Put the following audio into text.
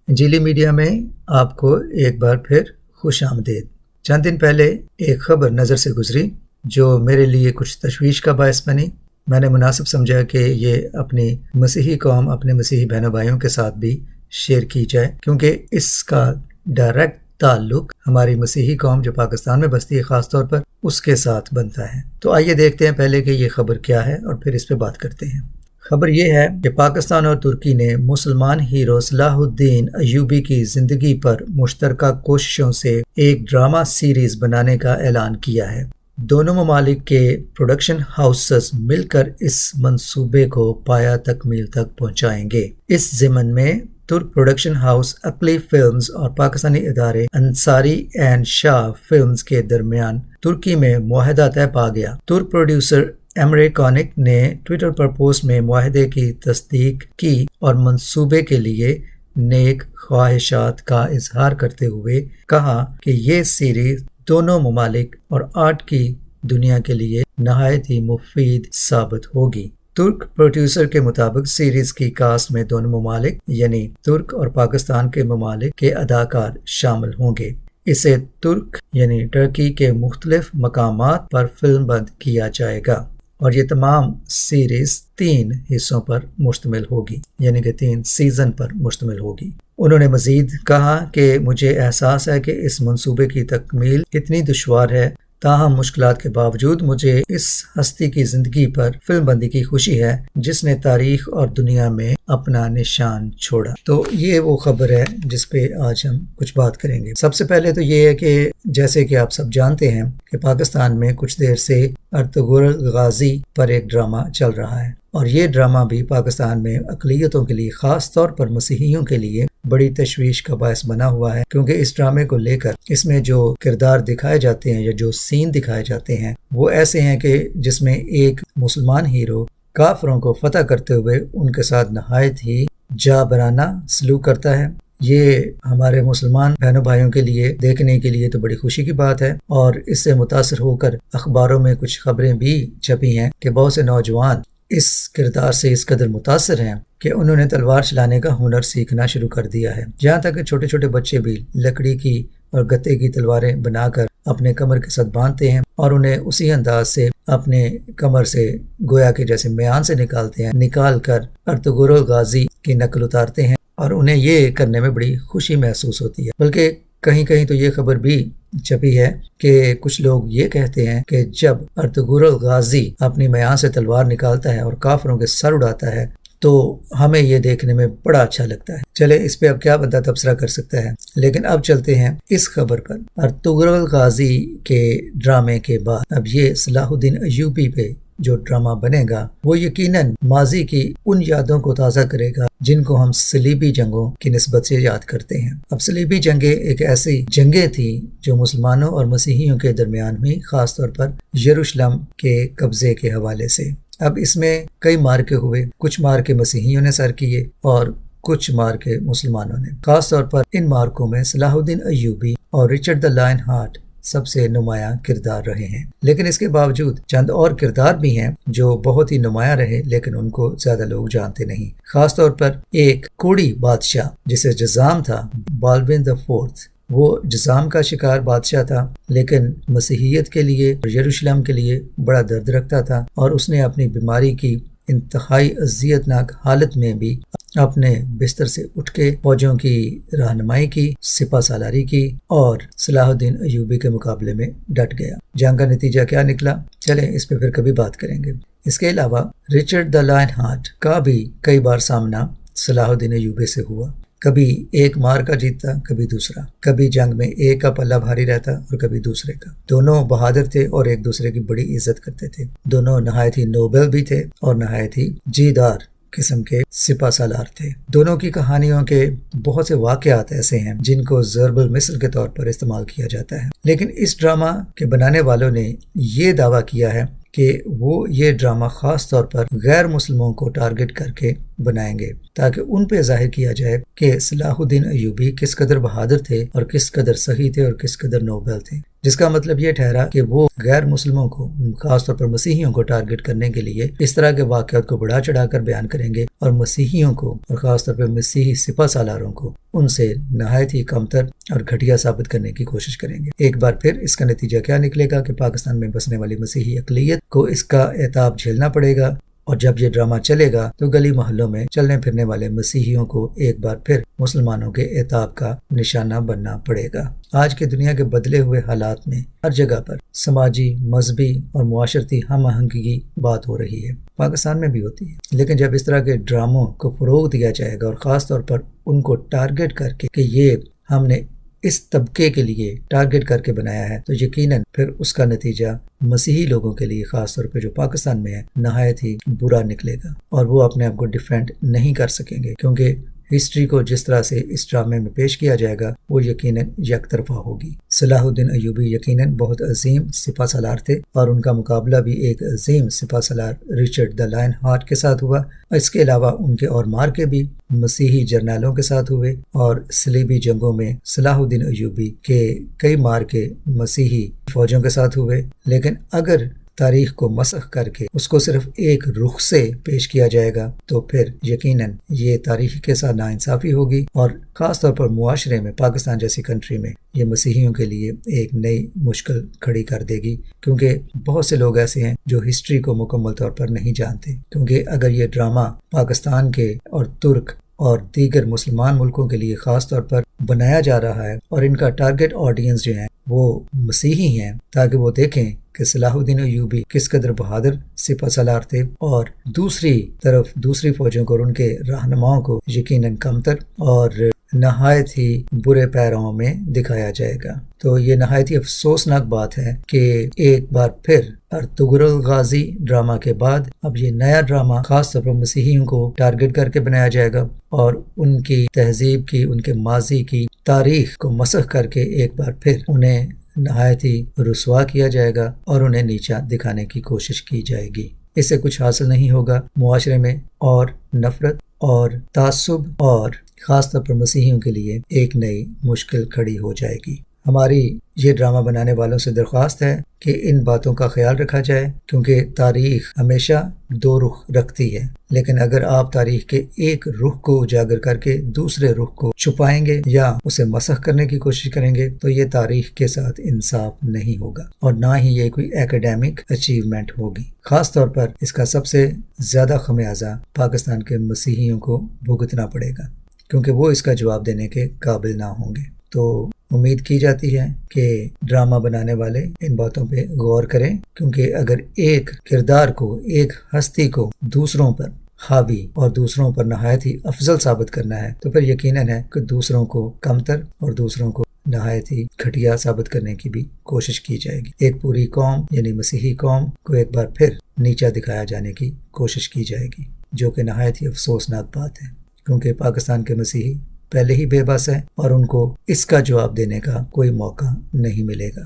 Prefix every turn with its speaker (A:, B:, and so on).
A: انجیلی media میں آپ کو ایک بار پھر خوش آمدید۔ چند دن پہلے ایک خبر نظر سے گزری جو میرے لیے کچھ تشویش کا باعث بنی۔ میں نے مناسب سمجھا کہ یہ اپنی مسیحی قوم، اپنے مسیحی بہنوں بھائیوں کے ساتھ بھی شیئر کی جائے، کیونکہ اس کا ڈائریکٹ تعلق ہماری مسیحی قوم جو پاکستان میں بستی ہے خاص طور پر اس کے ساتھ بنتا ہے۔ تو آئیے دیکھتے ہیں پہلے کہ یہ خبر کیا ہے اور پھر اس پہ بات کرتے ہیں۔ خبر یہ ہے کہ پاکستان اور ترکی نے مسلمان ہیرو صلاح الدین ایوبی کی زندگی پر مشترکہ کوششوں سے ایک ڈرامہ سیریز بنانے کا اعلان کیا ہے۔ دونوں ممالک کے پروڈکشن ہاؤسز مل کر اس منصوبے کو پایہ تکمیل تک پہنچائیں گے۔ اس ضمن میں ترک پروڈکشن ہاؤس عقلی فلمز اور پاکستانی ادارے انصاری اینڈ شاہ فلمز کے درمیان ترکی میں معاہدہ طے پا گیا۔ ترک پروڈیوسر ایمرے کونک نے ٹویٹر پر پوسٹ میں معاہدے کی تصدیق کی اور منصوبے کے لیے نیک خواہشات کا اظہار کرتے ہوئے کہا کہ یہ سیریز دونوں ممالک اور آرٹ کی دنیا کے لیے نہایت ہی مفید ثابت ہوگی۔ ترک پروڈیوسر کے مطابق سیریز کی کاسٹ میں دونوں ممالک یعنی ترک اور پاکستان کے ممالک کے اداکار شامل ہوں گے۔ اسے ترک یعنی ترکی کے مختلف مقامات پر فلم بند کیا جائے گا اور یہ تمام سیریز 3 حصوں پر مشتمل ہوگی، یعنی کہ 3 سیزن پر مشتمل ہوگی۔ انہوں نے مزید کہا کہ مجھے احساس ہے کہ اس منصوبے کی تکمیل اتنی دشوار ہے، تاہم مشکلات کے باوجود مجھے اس ہستی کی زندگی پر فلم بندی کی خوشی ہے جس نے تاریخ اور دنیا میں اپنا نشان چھوڑا۔ تو یہ وہ خبر ہے جس پہ آج ہم کچھ بات کریں گے۔ سب سے پہلے تو یہ ہے کہ جیسے کہ آپ سب جانتے ہیں کہ پاکستان میں کچھ دیر سے ارطغرل غازی پر ایک ڈرامہ چل رہا ہے، اور یہ ڈرامہ بھی پاکستان میں اقلیتوں کے لیے خاص طور پر مسیحیوں کے لیے بڑی تشویش کا باعث بنا ہوا ہے، کیونکہ اس ڈرامے کو لے کر اس میں جو کردار دکھائے جاتے ہیں یا جو سین دکھائے جاتے ہیں وہ ایسے ہیں کہ جس میں ایک مسلمان ہیرو کافروں کو فتح کرتے ہوئے ان کے ساتھ نہایت ہی جابرانہ سلوک کرتا ہے۔ یہ ہمارے مسلمان بہنوں بھائیوں کے لیے دیکھنے کے لیے تو بڑی خوشی کی بات ہے، اور اس سے متاثر ہو کر اخباروں میں کچھ خبریں بھی چھپی ہیں کہ بہت سے نوجوان اس کردار سے اس قدر متاثر ہیں کہ انہوں نے تلوار چلانے کا ہنر سیکھنا شروع کر دیا ہے، جہاں تک کہ چھوٹے چھوٹے بچے بھی لکڑی کی اور گتے کی تلواریں بنا کر اپنے کمر کے ساتھ باندھتے ہیں اور انہیں اسی انداز سے اپنے کمر سے گویا کہ جیسے میان سے نکالتے ہیں، نکال کر ارطغرل غازی کی نقل اتارتے ہیں، اور انہیں یہ کرنے میں بڑی خوشی محسوس ہوتی ہے۔ بلکہ کہیں کہیں تو یہ خبر بھی چھپی ہے کہ کچھ لوگ یہ کہتے ہیں کہ جب ارطغرل غازی اپنی میان سے تلوار نکالتا ہے اور کافروں کے سر اڑاتا ہے تو ہمیں یہ دیکھنے میں بڑا اچھا لگتا ہے۔ چلے اس پہ اب کیا بندہ تبصرہ کر سکتا ہے، لیکن اب چلتے ہیں اس خبر پر۔ ارطغرل غازی کے ڈرامے کے بعد اب یہ صلاح الدین ایوبی پہ جو ڈرامہ بنے گا وہ یقیناً ماضی کی ان یادوں کو تازہ کرے گا جن کو ہم صلیبی جنگوں کی نسبت سے یاد کرتے ہیں۔ اب صلیبی جنگیں ایک ایسی جنگیں تھیں جو مسلمانوں اور مسیحیوں کے درمیان ہوئی، خاص طور پر یروشلم کے قبضے کے حوالے سے۔ اب اس میں کئی مارکے ہوئے، کچھ مارکے مسیحیوں نے سر کیے اور کچھ مارکے مسلمانوں نے۔ خاص طور پر ان مارکوں میں صلاح الدین ایوبی اور رچرڈ دی لائن ہارٹ سب سے نمایاں کردار رہے ہیں، لیکن اس کے باوجود چند اور کردار بھی ہیں جو بہت ہی نمایاں رہے لیکن ان کو زیادہ لوگ جانتے نہیں۔ خاص طور پر ایک کوڑی بادشاہ جسے جزام تھا، بالبن دی فورتھ، وہ جزام کا شکار بادشاہ تھا لیکن مسیحیت کے لیے اور یروشلم کے لیے بڑا درد رکھتا تھا، اور اس نے اپنی بیماری کی انتہائی اذیت ناک حالت میں بھی اپنے بستر سے اٹھ کے فوجوں کی رہنمائی کی، سپہ سالاری کی اور صلاح الدین ایوبی کے مقابلے میں ڈٹ گیا۔ جنگ کا نتیجہ کیا نکلا، چلیں اس پہ پھر کبھی بات کریں گے۔ اس کے علاوہ رچرڈ دی لائن ہارٹ کا بھی کئی بار سامنا صلاح الدین ایوبی سے ہوا، کبھی ایک مار کا جیتتا، کبھی دوسرا، کبھی جنگ میں ایک کا پلہ بھاری رہتا اور کبھی دوسرے کا۔ دونوں بہادر تھے اور ایک دوسرے کی بڑی عزت کرتے تھے، دونوں نہایت ہی نوبل بھی تھے اور نہایت ہی جیدار قسم کے سپہ سالار تھے۔ دونوں کی کہانیوں کے بہت سے واقعات ایسے ہیں جن کو ضرب المثل کے طور پر استعمال کیا جاتا ہے، لیکن اس ڈرامہ کے بنانے والوں نے یہ دعویٰ کیا ہے کہ وہ یہ ڈرامہ خاص طور پر غیر مسلموں کو ٹارگٹ کر کے بنائیں گے تاکہ ان پہ ظاہر کیا جائے کہ صلاح الدین ایوبی کس قدر بہادر تھے اور کس قدر سخی تھے اور کس قدر نوبل تھے۔ جس کا مطلب یہ ٹھہرا کہ وہ غیر مسلموں کو، خاص طور پر مسیحیوں کو ٹارگٹ کرنے کے لیے اس طرح کے واقعات کو بڑھا چڑھا کر بیان کریں گے اور مسیحیوں کو اور خاص طور پر مسیحی سپہ سالاروں کو ان سے نہایت ہی کمتر اور گھٹیا ثابت کرنے کی کوشش کریں گے۔ ایک بار پھر اس کا نتیجہ کیا نکلے گا کہ پاکستان میں بسنے والی مسیحی اقلیت کو اس کا عتاب جھیلنا پڑے گا، اور جب یہ ڈرامہ چلے گا تو گلی محلوں میں چلنے پھرنے والے مسیحیوں کو ایک بار پھر مسلمانوں کے عتاب کا نشانہ بننا پڑے گا۔ آج کی دنیا کے بدلے ہوئے حالات میں ہر جگہ پر سماجی، مذہبی اور معاشرتی ہم آہنگی کی بات ہو رہی ہے، پاکستان میں بھی ہوتی ہے، لیکن جب اس طرح کے ڈراموں کو فروغ دیا جائے گا اور خاص طور پر ان کو ٹارگٹ کر کے کہ یہ ہم نے اس طبقے کے لیے ٹارگٹ کر کے بنایا ہے، تو یقیناً پھر اس کا نتیجہ مسیحی لوگوں کے لیے خاص طور پہ جو پاکستان میں ہے نہایت ہی برا نکلے گا، اور وہ اپنے آپ کو ڈیفینڈ نہیں کر سکیں گے، کیونکہ ہسٹری کو جس طرح سے اس ڈرامے میں پیش کیا جائے گا وہ یقیناً یک طرفہ ہوگی۔ صلاح الدین ایوبی یقیناً بہت عظیم سپہ سالار تھے، اور ان کا مقابلہ بھی ایک عظیم سپہ سالار رچرڈ دا لائن ہارٹ کے ساتھ ہوا۔ اس کے علاوہ ان کے اور مارکے بھی مسیحی جرنیلوں کے ساتھ ہوئے، اور صلیبی جنگوں میں صلاح الدین ایوبی کے کئی مارکے مسیحی فوجوں کے ساتھ ہوئے۔ لیکن اگر تاریخ کو مسخ کر کے اس کو صرف ایک رخ سے پیش کیا جائے گا تو پھر یقیناً یہ تاریخ کے ساتھ ناانصافی ہوگی، اور خاص طور پر معاشرے میں پاکستان جیسی کنٹری میں یہ مسیحیوں کے لیے ایک نئی مشکل کھڑی کر دے گی، کیونکہ بہت سے لوگ ایسے ہیں جو ہسٹری کو مکمل طور پر نہیں جانتے۔ کیونکہ اگر یہ ڈرامہ پاکستان کے اور ترک اور دیگر مسلمان ملکوں کے لیے خاص طور پر بنایا جا رہا ہے، اور ان کا ٹارگٹ آڈینس جو ہیں وہ مسیحی ہیں، تاکہ وہ دیکھیں کہ صلاح الدین ایوبی کس قدر بہادر سپہ سالار تھے، اور دوسری طرف دوسری فوجوں کو اور ان کے رہنماؤں کو یقیناً کمتر اور نہایت ہی برے پیراؤں میں دکھایا جائے گا۔ تو یہ نہایت ہی افسوسناک بات ہے کہ ایک بار پھر ارطغرل غازی ڈرامہ کے بعد اب یہ نیا ڈرامہ خاص طور پر مسیحیوں کو ٹارگٹ کر کے بنایا جائے گا، اور ان کی تہذیب کی، ان کے ماضی کی تاریخ کو مسخ کر کے ایک بار پھر انہیں نہایت ہی رسوا کیا جائے گا اور انہیں نیچا دکھانے کی کوشش کی جائے گی۔ اس سے کچھ حاصل نہیں ہوگا، معاشرے میں اور نفرت اور تعصب اور خاص طور پر مسیحیوں کے لیے ایک نئی مشکل کھڑی ہو جائے گی۔ ہماری یہ ڈرامہ بنانے والوں سے درخواست ہے کہ ان باتوں کا خیال رکھا جائے، کیونکہ تاریخ ہمیشہ دو رخ رکھتی ہے، لیکن اگر آپ تاریخ کے ایک رخ کو اجاگر کر کے دوسرے رخ کو چھپائیں گے یا اسے مسخ کرنے کی کوشش کریں گے تو یہ تاریخ کے ساتھ انصاف نہیں ہوگا، اور نہ ہی یہ کوئی ایکیڈیمک اچیومنٹ ہوگی۔ خاص طور پر اس کا سب سے زیادہ خمیازہ پاکستان کے مسیحیوں کو بھگتنا پڑے گا، کیونکہ وہ اس کا جواب دینے کے قابل نہ ہوں گے۔ تو امید کی جاتی ہے کہ ڈرامہ بنانے والے ان باتوں پہ غور کریں، کیونکہ اگر ایک کردار کو، ایک ہستی کو دوسروں پر حاوی اور دوسروں پر نہایت ہی افضل ثابت کرنا ہے تو پھر یقیناً ہے کہ دوسروں کو کمتر اور دوسروں کو نہایت ہی گھٹیا ثابت کرنے کی بھی کوشش کی جائے گی۔ ایک پوری قوم یعنی مسیحی قوم کو ایک بار پھر نیچا دکھایا جانے کی کوشش کی جائے گی، جو کہ نہایت ہی افسوسناک بات ہے، کیونکہ پاکستان کے مسیحی پہلے ہی بے بس ہے اور ان کو اس کا جواب دینے کا کوئی موقع نہیں ملے گا۔